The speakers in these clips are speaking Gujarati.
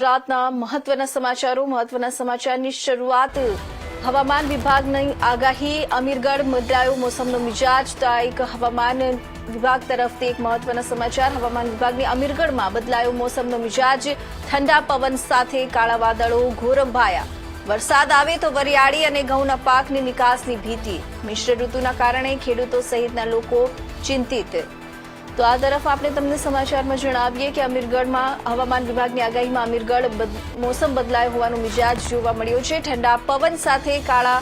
રાતના મહત્વના સમાચારની શરૂઆત હવામાન વિભાગની આગાહી અમીરગઢ બદલાયો મોસમનો મિજાજ તો આ એક હવામાન વિભાગ તરફથી એક મહત્વના સમાચાર હવામાન વિભાગની અમીરગઢમાં બદલાયો મોસમનો મિજાજ ઠંડા પવન સાથે કાળા વાદળો ઘોરંભાયા વરસાદ આવે તો વરિયાળી અને ઘઉંના પાકની નિકાસની ભીતિ મિશ્ર ઋતુના કારણે ખેડૂતો સહિતના લોકો ચિંતિત તો આ તરફ આપણે તમને સમાચારમાં જણાવીએ કે અમીરગઢમાં હવામાન વિભાગની આગાહીમાં અમીરગઢ મોસમ બદલાયો હોવાનો મિજાજ જોવા મળ્યો છે ઠંડા પવન સાથે કાળા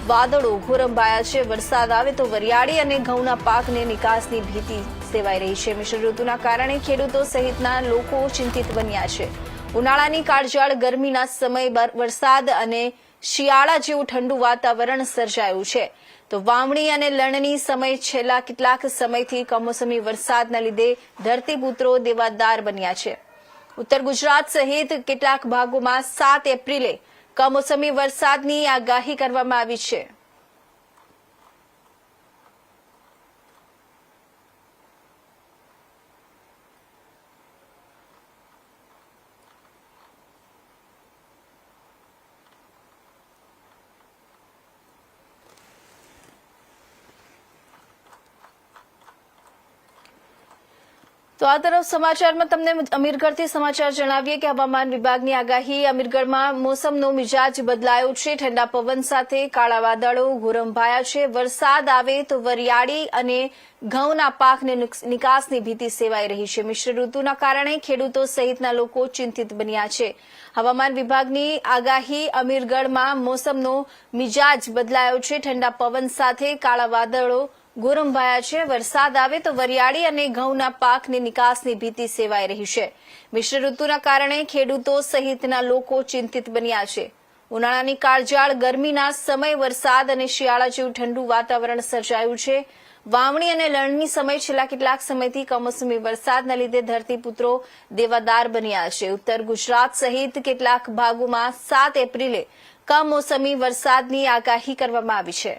વાદળો ઘોરંભાયા છે વરસાદ આવે તો વરિયાળી અને ઘઉંના પાકને નિકાસની ભીતિ સેવાઈ રહી છે મિશ્ર ઋતુના કારણે ખેડૂતો સહિતના લોકો ચિંતિત બન્યા છે ઉનાળાની કાળઝાળ ગરમીના સમય વરસાદ અને શિયાળા જેવું ઠંડુ વાતાવરણ સર્જાયું છે તો વાવણી અને લણણી સમય છેલ્લા કેટલાક સમયથી કમોસમી વરસાદના લીધે ધરતીપુત્રો દેવાદાર બન્યા છે ઉત્તર ગુજરાત સહિત કેટલાક ભાગોમાં 7 એપ્રિલે કમોસમી વરસાદની આગાહી કરવામાં આવી છે તો આ તરફ સમાચારમાં તમને અમીરગઢથી સમાચાર જણાવીએ કે હવામાન વિભાગની આગાહી અમીરગઢમાં મોસમનો મિજાજ બદલાયો છે ઠંડા પવન સાથે કાળા વાદળો ઘોરંભાયા છે વરસાદ આવે તો વરિયાળી અને ઘઉંના પાકને નિકાસની ભીતિ સેવાઈ રહી છે મિશ્ર ઋતુના કારણે ખેડૂતો સહિતના લોકો ચિંતિત બન્યા છે હવામાન વિભાગની આગાહી અમીરગઢમાં મોસમનો મિજાજ બદલાયો છે ઠંડા પવન સાથે કાળા વાદળો ઘોરંભાયા છે વરસાદ આવે તો વરિયાળી અને ઘઉંના પાકની નિકાસની ભીતિ સેવાઈ રહી છે મિશ્ર ઋતુના કારણે ખેડૂતો સહિતના લોકો ચિંતિત બન્યા છે ઉનાળાની કાળઝાળ ગરમીના સમય વરસાદ અને શિયાળા જેવું ઠંડુ વાતાવરણ સર્જાયું છે વાવણી અને લણણી સમય છેલ્લા કેટલાક સમયથી કમોસમી વરસાદના લીધે ધરતીપુત્રો દેવાદાર બન્યા છે ઉત્તર ગુજરાત સહિત કેટલાક ભાગોમાં 7 એપ્રિલે કમોસમી વરસાદની આગાહી કરવામાં આવી છે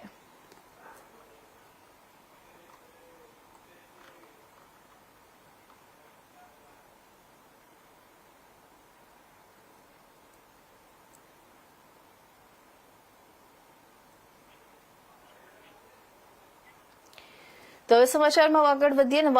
તો હવે સમાચારમાં આગળ વધીએ વાત